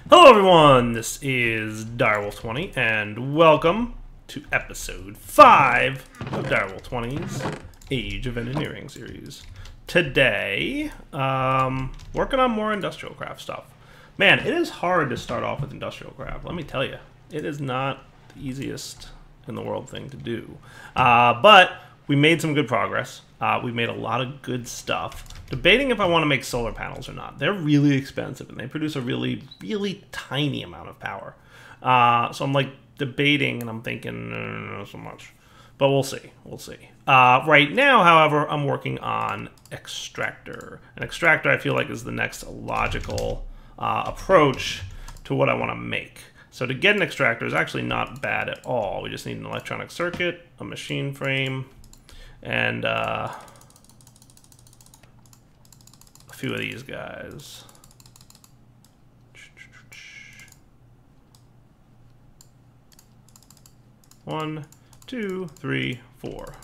Hello everyone, this is Direwolf20 and welcome to episode 5 of Direwolf20's Age of Engineering series. Today, working on more industrial craft stuff. Man, it is hard to start off with industrial craft, let me tell you. It is not the easiest in the world thing to do. But we made some good progress. We've made a lot of good stuff. Debating if I want to make solar panels or not. They're really expensive and they produce a really, really tiny amount of power. So I'm like debating and I'm thinking, not so much. But we'll see. We'll see. Right now, however, I'm working on extractor. An extractor I feel like is the next logical approach to what I want to make. So to get an extractor is actually not bad at all. We just need an electronic circuit, a machine frame, and a few of these guys. One, two, three, four.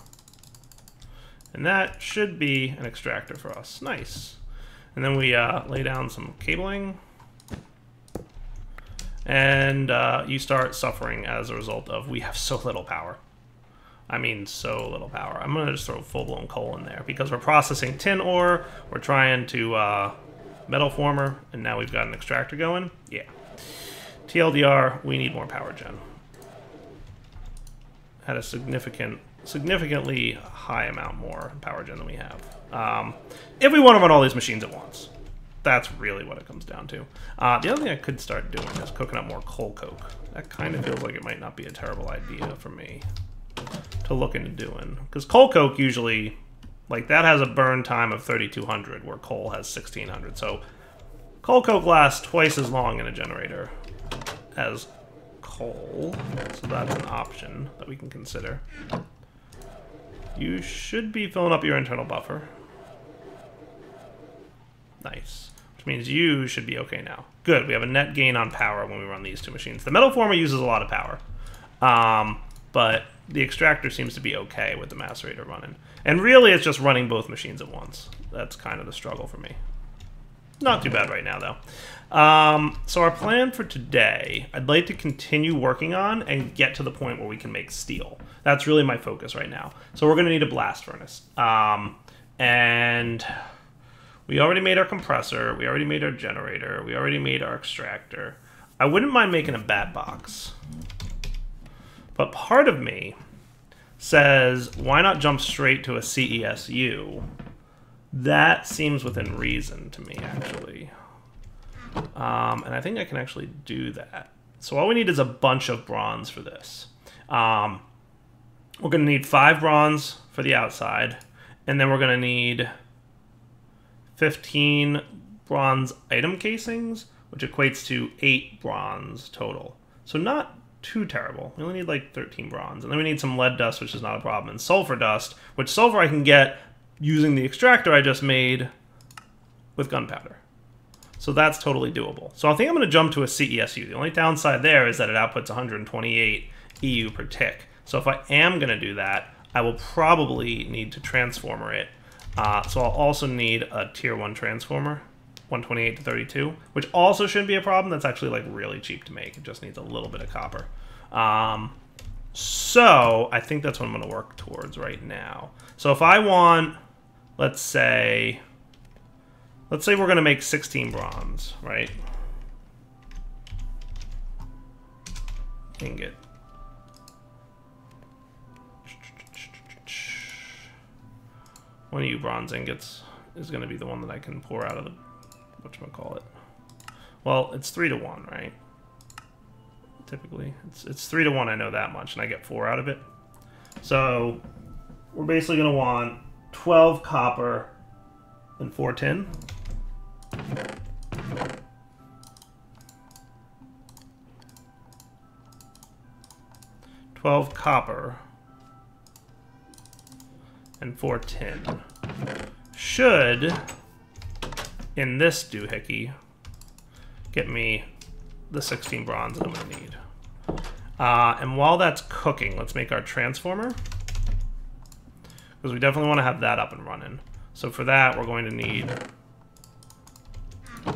And that should be an extractor for us. Nice. And then we lay down some cabling. And you start suffering as a result of we have so little power. I mean, so little power. I'm going to just throw full-blown coal in there because we're processing tin ore, we're trying to metal former, and now we've got an extractor going. Yeah. TLDR, we need more power gen. Had a significantly high amount more power gen than we have. If we want to run all these machines at once. That's really what it comes down to. The other thing I could start doing is cooking up more coal coke. That kind of feels like it might not be a terrible idea for me to look into doing. Because coal coke usually, like that has a burn time of 3200 where coal has 1600. So coal coke lasts twice as long in a generator as coal. So that's an option that we can consider. You should be filling up your internal buffer. Nice. Which means you should be okay now. Good, we have a net gain on power when we run these two machines. The metal former uses a lot of power. But the extractor seems to be okay with the macerator running. And really it's just running both machines at once. That's kind of the struggle for me. Not too bad right now though. So our plan for today, I'd like to continue working on and get to the point where we can make steel. That's really my focus right now. So we're going to need a blast furnace. And we already made our compressor, we already made our generator, we already made our extractor. I wouldn't mind making a bat box. But part of me says, why not jump straight to a CESU? That seems within reason to me, actually. And I think I can actually do that. So all we need is a bunch of bronze for this. We're going to need 5 bronze for the outside, and then we're going to need 15 bronze item casings, which equates to 8 bronze total. So not too terrible. We only need like 13 bronze. And then we need some lead dust, which is not a problem, and sulfur dust, which sulfur I can get using the extractor I just made with gunpowder. So that's totally doable. So I think I'm going to jump to a CESU. The only downside there is that it outputs 128 EU per tick. So if I am going to do that, I will probably need to transformer it. So I'll also need a tier 1 transformer, 128 to 32, which also shouldn't be a problem. That's actually like really cheap to make. It just needs a little bit of copper. So I think that's what I'm going to work towards right now. So if I want, let's say we're going to make 16 bronze, right? Ingot. One of you bronze ingots is going to be the one that I can pour out of the, whatchamacallit. Well, it's 3 to 1, right? Typically. It's 3 to 1, I know that much, and I get 4 out of it. So, we're basically going to want 12 copper and 4 tin. $12 copper and 4 tin. Should, in this doohickey, get me the 16 bronze that I'm going to need. And while that's cooking, let's make our transformer. Because we definitely want to have that up and running. So for that, we're going to need, I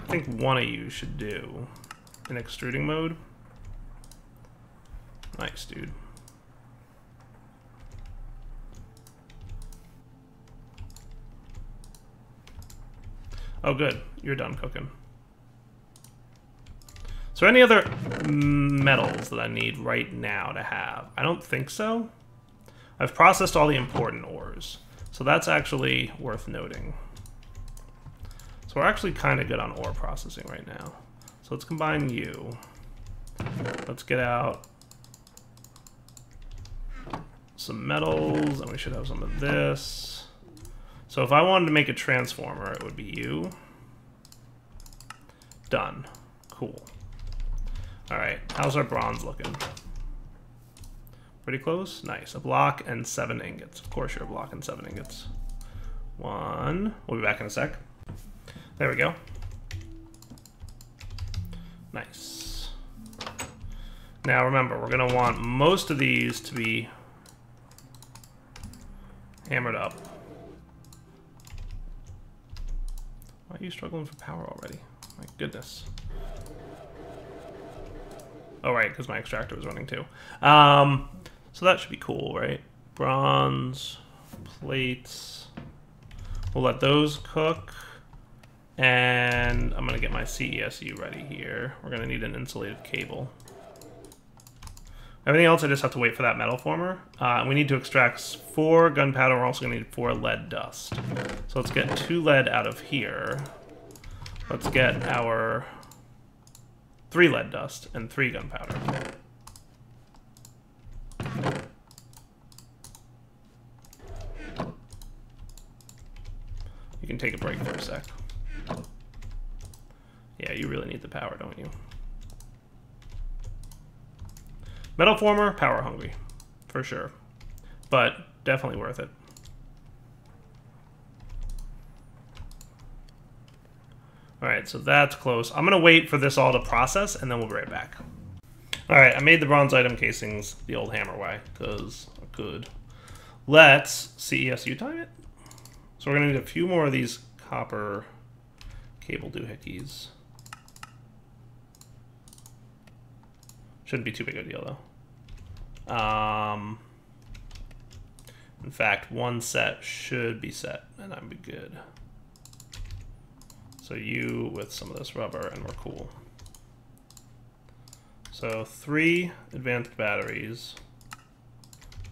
think one of you should do in extruding mode. Nice, dude. Oh, good. You're done cooking. So any other metals that I need right now to have? I don't think so. I've processed all the important ores. So that's actually worth noting. So we're actually kind of good on ore processing right now. So let's combine you. Let's get out some metals, and we should have some of this. So if I wanted to make a transformer, it would be you. Done. Cool. Alright, how's our bronze looking? Pretty close? Nice. A block and 7 ingots. Of course you're a block and 7 ingots. 1. We'll be back in a sec. There we go. Nice. Now remember, we're going to want most of these to be hammered up. Why are you struggling for power already? My goodness. Oh, right, because my extractor was running too. So that should be cool, right? Bronze, plates. We'll let those cook. And I'm going to get my CESU ready here. We're going to need an insulated cable. Everything else, I just have to wait for that metal former. We need to extract 4 gunpowder. We're also going to need 4 lead dust. So let's get 2 lead out of here. Let's get our 3 lead dust and 3 gunpowder. You can take a break for a sec. Yeah, you really need the power, don't you? Metal former, power hungry, for sure. But definitely worth it. Alright, so that's close. I'm going to wait for this all to process, and then we'll be right back. Alright, I made the bronze item casings the old hammer way, because good. Let's CESU time it. So we're going to need a few more of these copper cable doohickeys. Shouldn't be too big a deal, though. In fact, 1 set should be set, and I'd be good. So you with some of this rubber, and we're cool. So 3 advanced batteries.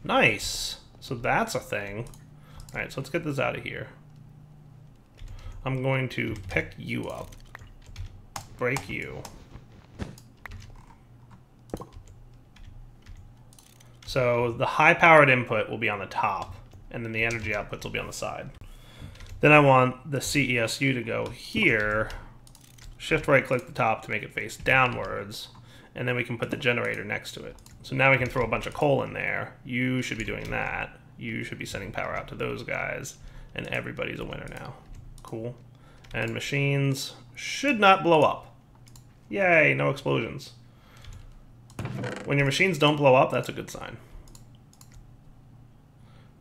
Nice! So that's a thing. Alright, so let's get this out of here. I'm going to pick you up. Break you. So the high-powered input will be on the top, and then the energy outputs will be on the side. Then I want the CESU to go here, shift right-click the top to make it face downwards, and then we can put the generator next to it. So now we can throw a bunch of coal in there. You should be doing that. You should be sending power out to those guys, and everybody's a winner now. Cool. And machines should not blow up. Yay, no explosions. When your machines don't blow up, that's a good sign.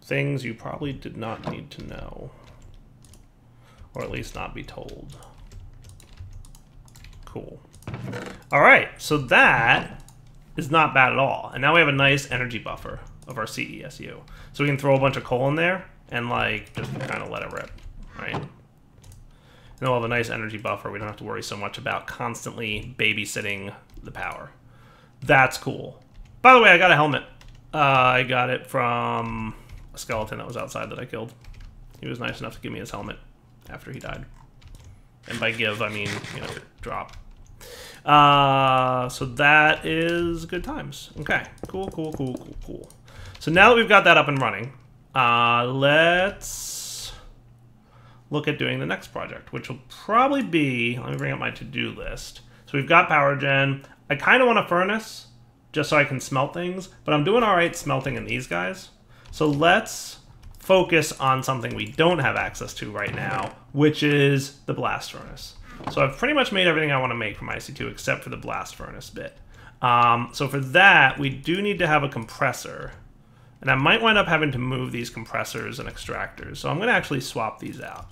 Things you probably did not need to know. Or at least not be told. Cool. Alright, so that is not bad at all. And now we have a nice energy buffer of our CESU. So we can throw a bunch of coal in there and like just kind of let it rip, right? And then we'll have a nice energy buffer. We don't have to worry so much about constantly babysitting the power. That's cool. By the way, I got a helmet. I got it from a skeleton that was outside that I killed. He was nice enough to give me his helmet after he died. And by give, I mean, you know, drop. So that is good times. Okay, cool, cool, cool, cool, cool. So now that we've got that up and running, let's look at doing the next project, which will probably be, let me bring up my to-do list. So we've got power gen. I kind of want a furnace just so I can smelt things, but I'm doing all right smelting in these guys. So let's focus on something we don't have access to right now, which is the blast furnace. So I've pretty much made everything I want to make from IC2 except for the blast furnace bit. So for that, we do need to have a compressor. And I might wind up having to move these compressors and extractors. So I'm going to actually swap these out.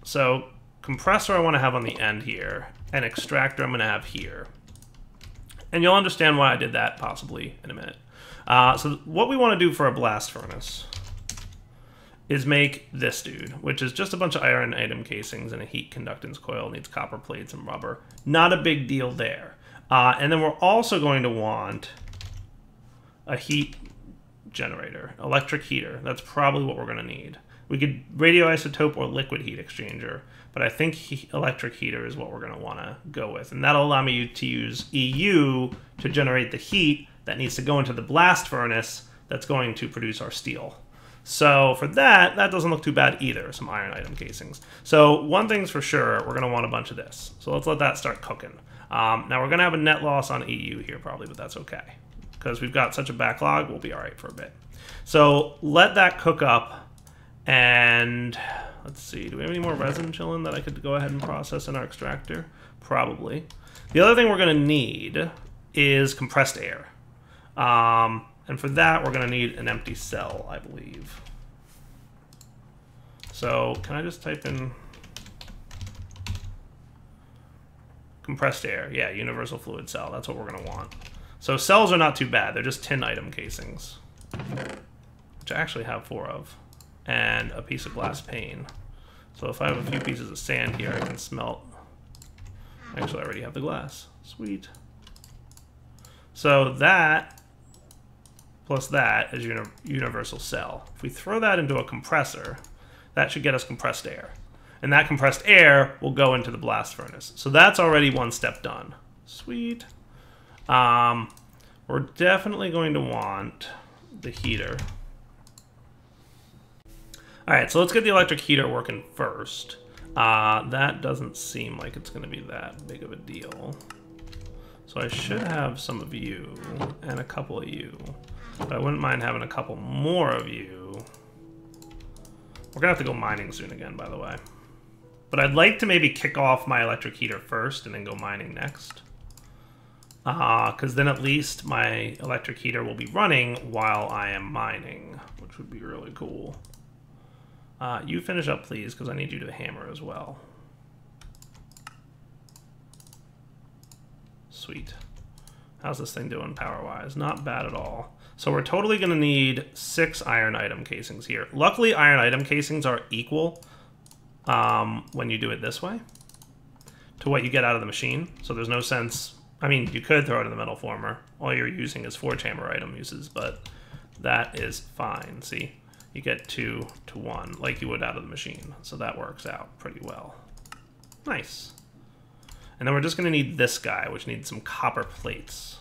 So compressor I want to have on the end here, and extractor I'm going to have here. And you'll understand why I did that possibly in a minute. So what we want to do for a blast furnace is make this dude, which is just a bunch of iron item casings and a heat conductance coil. Needs copper plates and rubber. Not a big deal there. And then we're also going to want a heat generator, electric heater. That's probably what we're going to need. We could radioisotope or liquid heat exchanger, but I think electric heater is what we're going to want to go with. And that'll allow me to use EU to generate the heat that needs to go into the blast furnace that's going to produce our steel. So for that doesn't look too bad either, some iron item casings. So one thing's for sure, we're going to want a bunch of this. So let's let that start cooking. Now we're going to have a net loss on EU here probably, but that's okay. Because we've got such a backlog, we'll be all right for a bit. So let that cook up, and let's see, do we have any more resin chilling that I could go ahead and process in our extractor? Probably. The other thing we're going to need is compressed air. And for that, we're going to need an empty cell, I believe. So can I just type in compressed air? Yeah, universal fluid cell. That's what we're going to want. So cells are not too bad. They're just tin item casings, which I actually have 4 of, and a piece of glass pane. So if I have a few pieces of sand here, I can smelt. Actually, I already have the glass. Sweet. So that plus that is universal cell. If we throw that into a compressor, that should get us compressed air. And that compressed air will go into the blast furnace. So that's already one step done. Sweet. We're definitely going to want the heater. All right, so let's get the electric heater working first. That doesn't seem like it's going to be that big of a deal. So I should have some of you and a couple of you. But I wouldn't mind having a couple more of you. We're going to have to go mining soon again, by the way. But I'd like to maybe kick off my electric heater first and then go mining next. Because then at least my electric heater will be running while I am mining, which would be really cool. You finish up, please, because I need you to hammer as well. Sweet. How's this thing doing power-wise? Not bad at all. So we're totally going to need 6 iron item casings here. Luckily, iron item casings are equal when you do it this way to what you get out of the machine. So there's no sense... I mean, you could throw it in the metal former. All you're using is forge hammer item uses, but that is fine. See? You get 2 to 1 like you would out of the machine. So that works out pretty well. Nice. And then we're just going to need this guy, which needs some copper plates.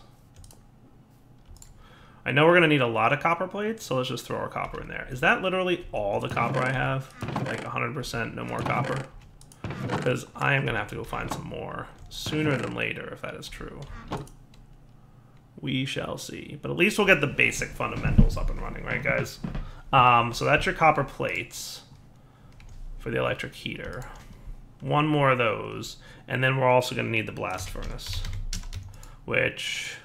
I know we're going to need a lot of copper plates, so let's just throw our copper in there. Is that literally all the copper I have? Like 100% no more copper? Because I am going to have to go find some more sooner than later, if that is true. We shall see. But at least we'll get the basic fundamentals up and running, right, guys? So that's your copper plates for the electric heater. 1 more of those. And then we're also going to need the blast furnace, which...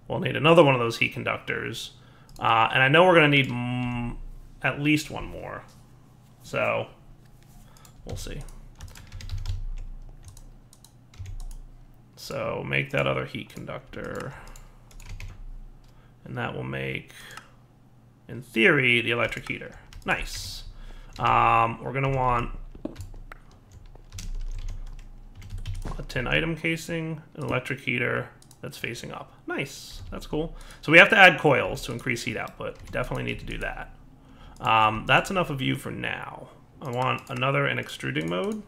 we'll need another one of those heat conductors. And I know we're going to need at least 1 more. So, we'll see. So, make that other heat conductor. And that will make, in theory, the electric heater. Nice. We're going to want a tin item casing, an electric heater that's facing up. Nice. That's cool. So we have to add coils to increase heat output. We definitely need to do that. That's enough of you for now. I want another in extruding mode,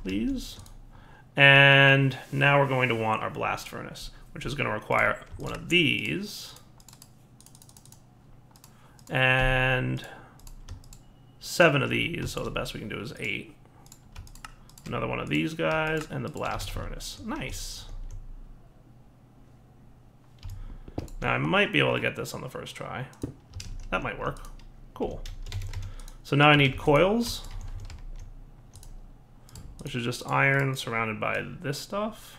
please. And now we're going to want our blast furnace, which is going to require one of these. And 7 of these, so the best we can do is 8. Another one of these guys, and the blast furnace. Nice. Now, I might be able to get this on the first try. That might work. Cool. So now I need coils, which is just iron surrounded by this stuff.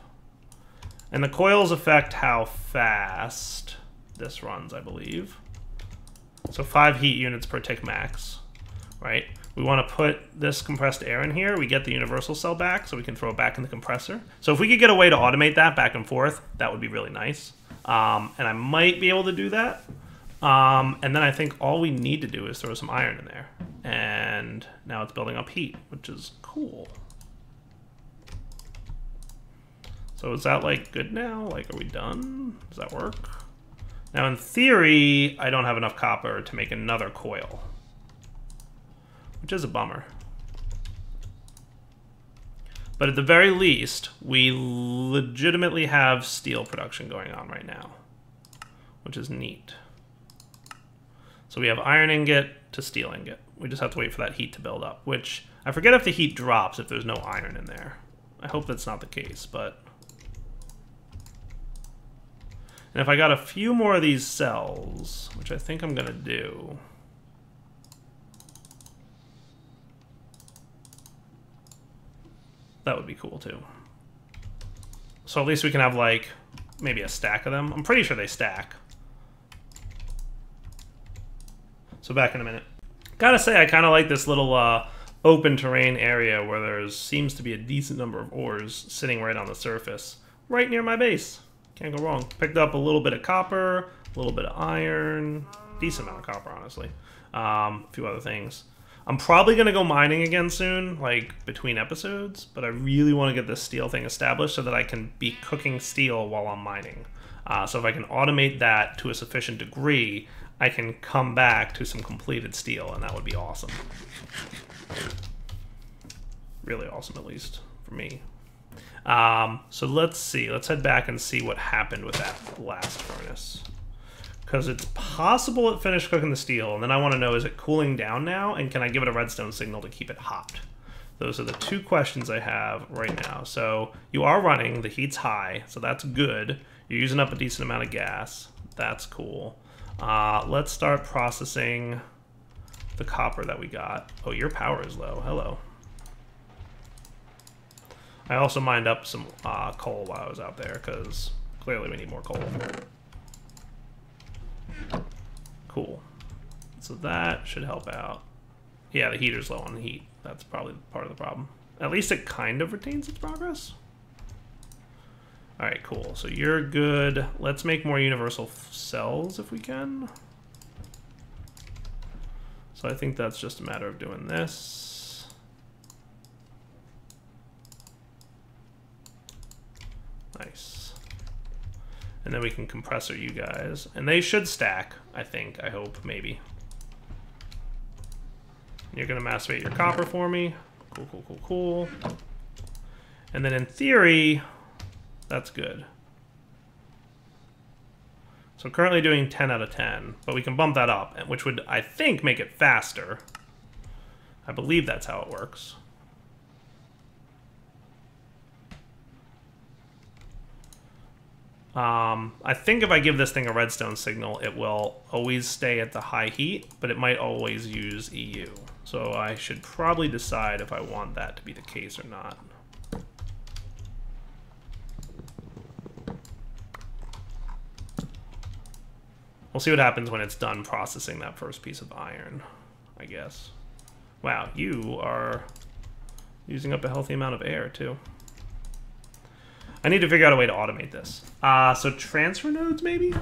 And the coils affect how fast this runs, I believe. So 5 heat units per tick max, right? We want to put this compressed air in here. We get the universal cell back, so we can throw it back in the compressor. So if we could get a way to automate that back and forth, that would be really nice. And I might be able to do that. And then I think all we need to do is throw some iron in there. And now it's building up heat, which is cool. So is that like good now? Like, are we done? Does that work? Now in theory, I don't have enough copper to make another coil, which is a bummer. But at the very least, we legitimately have steel production going on right now, which is neat. So we have iron ingot to steel ingot. We just have to wait for that heat to build up, which I forget if the heat drops if there's no iron in there. I hope that's not the case, but... And if I got a few more of these cells, which I think I'm gonna do... That would be cool too. So at least we can have like maybe a stack of them. I'm pretty sure they stack. So back in a minute. Gotta say, I kind of like this little open terrain area where there seems to be a decent number of ores sitting right on the surface, right near my base. Can't go wrong. Picked up a little bit of copper, a little bit of iron, decent amount of copper, honestly. A few other things. I'm probably going to go mining again soon, like between episodes, but I really want to get this steel thing established so that I can be cooking steel while I'm mining. So if I can automate that to a sufficient degree, I can come back to some completed steel, and that would be awesome. Really awesome, at least, for me. So let's see. Let's head back and see what happened with that blast furnace. Because it's possible it finished cooking the steel, and then I want to know, is it cooling down now, and can I give it a redstone signal to keep it hot? Those are the two questions I have right now. So you are running, the heat's high, so that's good. You're using up a decent amount of gas. That's cool. Let's start processing the copper that we got. Oh, your power is low. Hello. I also mined up some coal while I was out there, because clearly we need more coal. Cool. So that should help out. Yeah, the heater's low on the heat. That's probably part of the problem. At least it kind of retains its progress. Alright, cool. So you're good. Let's make more universal cells if we can. So I think that's just a matter of doing this. Nice. And then we can compressor you guys. And they should stack, I think, I hope, maybe. You're going to macerate your copper for me. Cool, cool, cool, cool. And then in theory, that's good. So currently doing 10 out of 10, but we can bump that up, which would, I think, make it faster. I believe that's how it works. I think if I give this thing a redstone signal, it will always stay at the high heat, but it might always use EU. So I should probably decide if I want that to be the case or not. We'll see what happens when it's done processing that first piece of iron, I guess. Wow, you are using up a healthy amount of air, too. I need to figure out a way to automate this. So transfer nodes, maybe? Do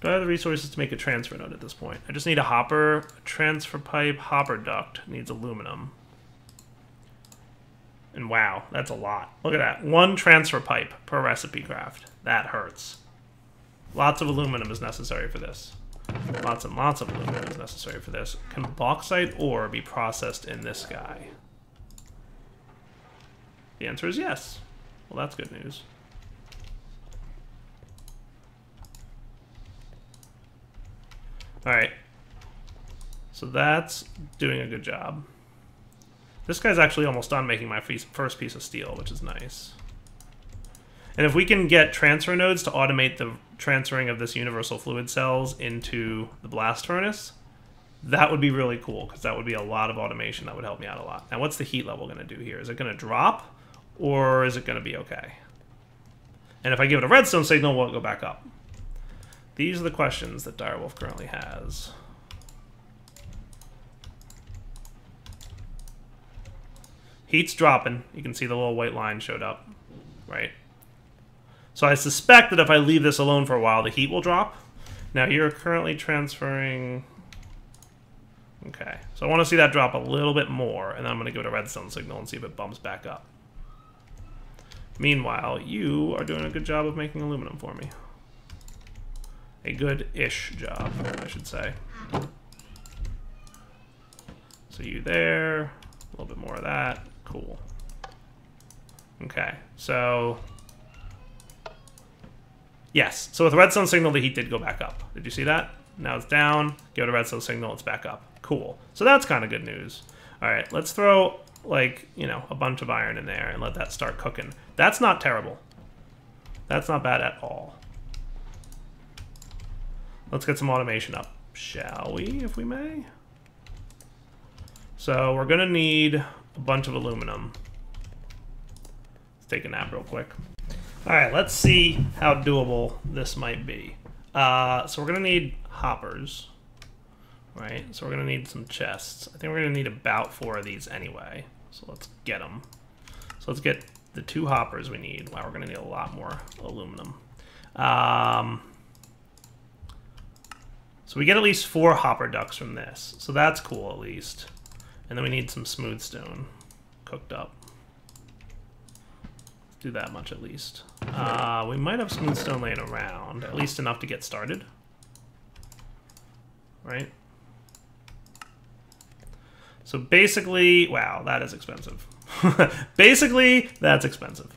I have the resources to make a transfer node at this point? I just need a hopper, a transfer pipe, hopper duct. Needs aluminum. And wow, that's a lot. Look at that. 1 transfer pipe per recipe craft. That hurts. Lots of aluminum is necessary for this. Lots and lots of aluminum is necessary for this. Can bauxite ore be processed in this guy? The answer is yes. Well, that's good news. Alright. So that's doing a good job. This guy's actually almost done making my first piece of steel, which is nice. And if we can get transfer nodes to automate the transferring of this universal fluid cells into the blast furnace, that would be really cool, because that would be a lot of automation that would help me out a lot. Now, what's the heat level going to do here? Is it going to drop, or is it going to be okay? And if I give it a redstone signal, will it go back up? These are the questions that Direwolf currently has. Heat's dropping. You can see the little white line showed up, right? So I suspect that if I leave this alone for a while, the heat will drop. Now you're currently transferring... Okay, so I want to see that drop a little bit more, and then I'm going to give it a redstone signal and see if it bumps back up. Meanwhile, you are doing a good job of making aluminum for me. A good-ish job, I should say. So you there, a little bit more of that. Cool. Okay, so... Yes, so with redstone signal, the heat did go back up. Did you see that? Now it's down, give it a redstone signal, it's back up. Cool. So that's kind of good news. All right, let's throw, like, you know, a bunch of iron in there and let that start cooking. That's not terrible. That's not bad at all. Let's get some automation up, shall we, if we may? So we're going to need a bunch of aluminum. Let's take a nap real quick. All right, let's see how doable this might be. So we're going to need hoppers. Right, so we're going to need some chests. I think we're going to need about 4 of these anyway. So let's get them. So let's get the 2 hoppers we need. Wow, we're going to need a lot more aluminum. So we get at least 4 hopper ducts from this. So that's cool at least. And then we need some smooth stone cooked up. Let's do that much at least. We might have smooth stone laying around. At least enough to get started. Right? So basically, wow, that is expensive. Basically, that's expensive.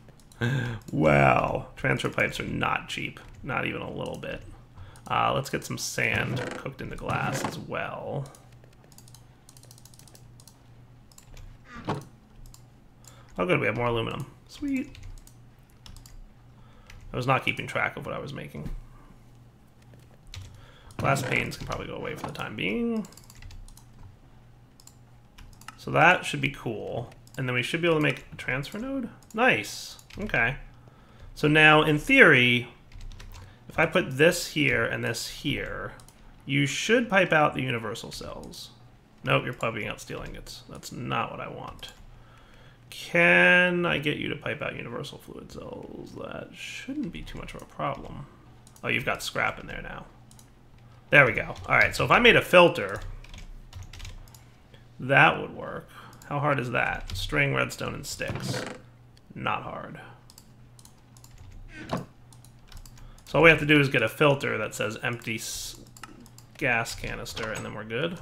Wow, transfer pipes are not cheap, not even a little bit. Let's get some sand cooked into glass as well. Oh good, we have more aluminum. Sweet. I was not keeping track of what I was making. Glass panes can probably go away for the time being. So that should be cool. And then we should be able to make a transfer node? Nice. Okay. So now, in theory, if I put this here and this here, you should pipe out the universal cells. Nope, you're piping out steel ingots. That's not what I want. Can I get you to pipe out universal fluid cells? That shouldn't be too much of a problem. Oh, you've got scrap in there now. There we go. All right, so if I made a filter... That would work. How hard is that? String, redstone, and sticks. Not hard. So all we have to do is get a filter that says empty gas canister, and then we're good.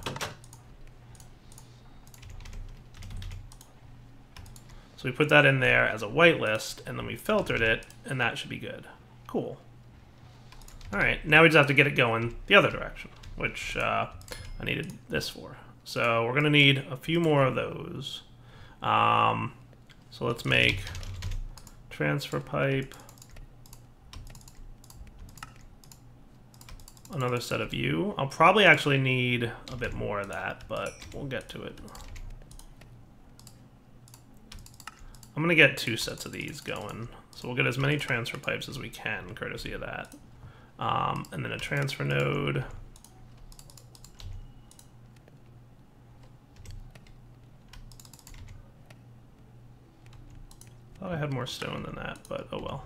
So we put that in there as a whitelist, and then we filtered it, and that should be good. Cool. All right, now we just have to get it going the other direction, which I needed this for. So we're going to need a few more of those. So let's make transfer pipe, another set of you. I'll probably actually need a bit more of that, but we'll get to it. I'm going to get 2 sets of these going. So we'll get as many transfer pipes as we can, courtesy of that. And then a transfer node. Thought I had more stone than that, but oh well.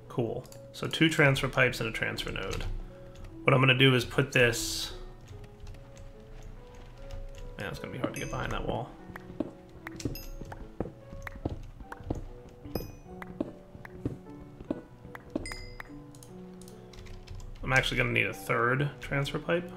Cool. So 2 transfer pipes and a transfer node. What I'm going to do is put this... Man, it's going to be hard to get behind that wall. I'm actually going to need a 3rd transfer pipe.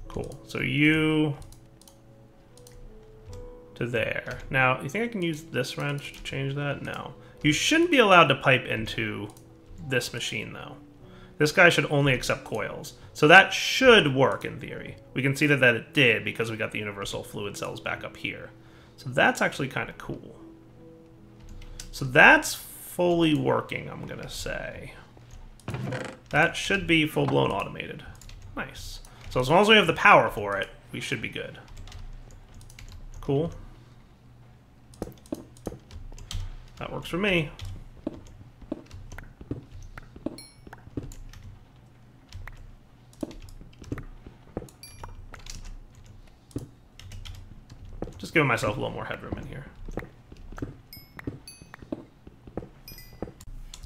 Cool. So you to there. Now, you think I can use this wrench to change that? No. You shouldn't be allowed to pipe into this machine, though. This guy should only accept coils. So that should work in theory. We can see that it did because we got the universal fluid cells back up here. So that's actually kind of cool. So that's fully working, I'm going to say. That should be full-blown automated. Nice. So as long as we have the power for it, we should be good. Cool. That works for me. Just giving myself a little more headroom in here.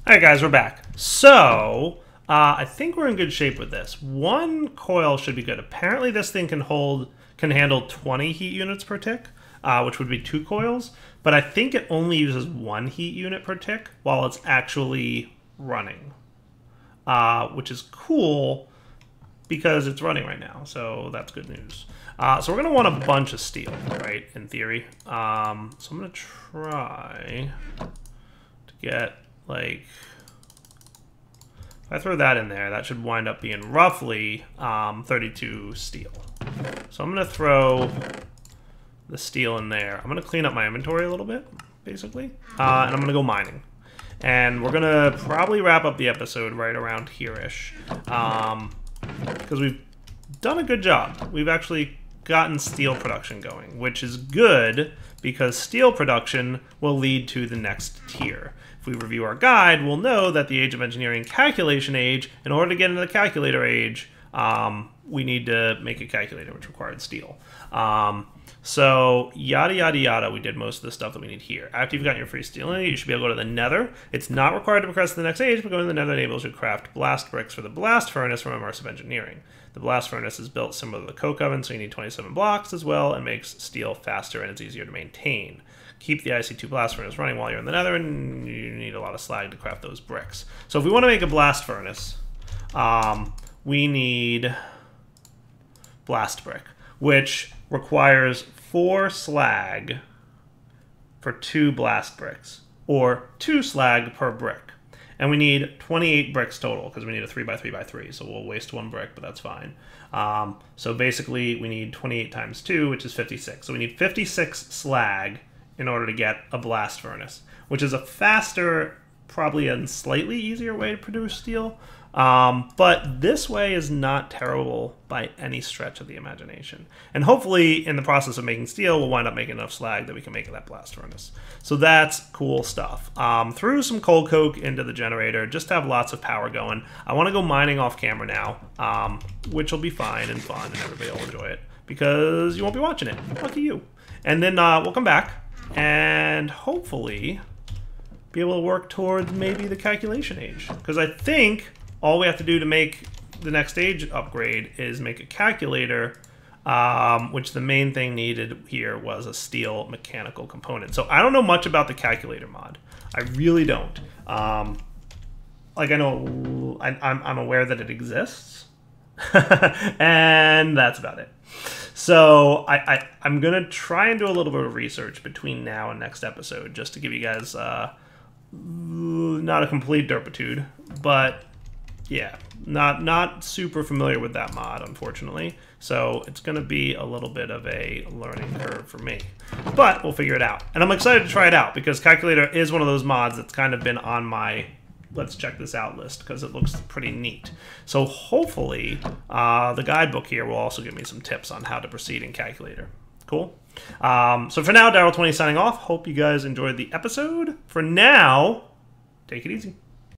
Alright guys, we're back. So, I think we're in good shape with this. One coil should be good. Apparently this thing can handle 20 heat units per tick, which would be 2 coils, but I think it only uses 1 heat unit per tick while it's actually running, which is cool because it's running right now, so that's good news. So we're going to want a bunch of steel, right, in theory. So I'm going to try to get, like, if I throw that in there, that should wind up being roughly 32 steel. So I'm going to throw the steel in there. I'm going to clean up my inventory a little bit, basically, and I'm going to go mining. And we're going to probably wrap up the episode right around here-ish, because we've done a good job. We've actually gotten steel production going, which is good because steel production will lead to the next tier. If we review our guide, we'll know that the Age of Engineering calculation age, in order to get into the calculator age, we need to make a calculator, which required steel. So yada yada yada, we did most of the stuff that we need here. After you've gotten your free steel in it, you should be able to go to the nether. It's not required to progress to the next age, but going to the nether enables you to craft blast bricks for the blast furnace from immersive engineering. The blast furnace is built similar to the coke oven, so you need 27 blocks as well, and makes steel faster and it's easier to maintain. Keep the IC2 blast furnace running while you're in the nether, and you need a lot of slag to craft those bricks. So if we want to make a blast furnace, we need blast brick, which requires 4 slag for 2 blast bricks, or 2 slag per brick. And we need 28 bricks total, because we need a 3x3x3, so we'll waste 1 brick, but that's fine. So basically, we need 28 times 2, which is 56. So we need 56 slag in order to get a blast furnace, which is a faster, probably a slightly easier way to produce steel. But this way is not terrible by any stretch of the imagination. And hopefully, in the process of making steel, we'll wind up making enough slag that we can make that blast furnace. So that's cool stuff. Threw some coal coke into the generator, just to have lots of power going. I want to go mining off camera now, which will be fine and fun, and everybody will enjoy it, because you won't be watching it. Lucky you. And then we'll come back, and hopefully be able to work towards maybe the calculation age. Because I think all we have to do to make the next age upgrade is make a calculator, which the main thing needed here was a steel mechanical component. So I don't know much about the calculator mod. I really don't. Like, I know I'm aware that it exists, and that's about it. So I'm gonna try and do a little bit of research between now and next episode, just to give you guys not a complete derpitude, but yeah, not super familiar with that mod, unfortunately. So it's going to be a little bit of a learning curve for me. But we'll figure it out. And I'm excited to try it out, because Calculator is one of those mods that's kind of been on my let's check this out list, because it looks pretty neat. So hopefully the guidebook here will also give me some tips on how to proceed in Calculator. Cool. So for now, Daryl20 signing off. Hope you guys enjoyed the episode. For now, take it easy.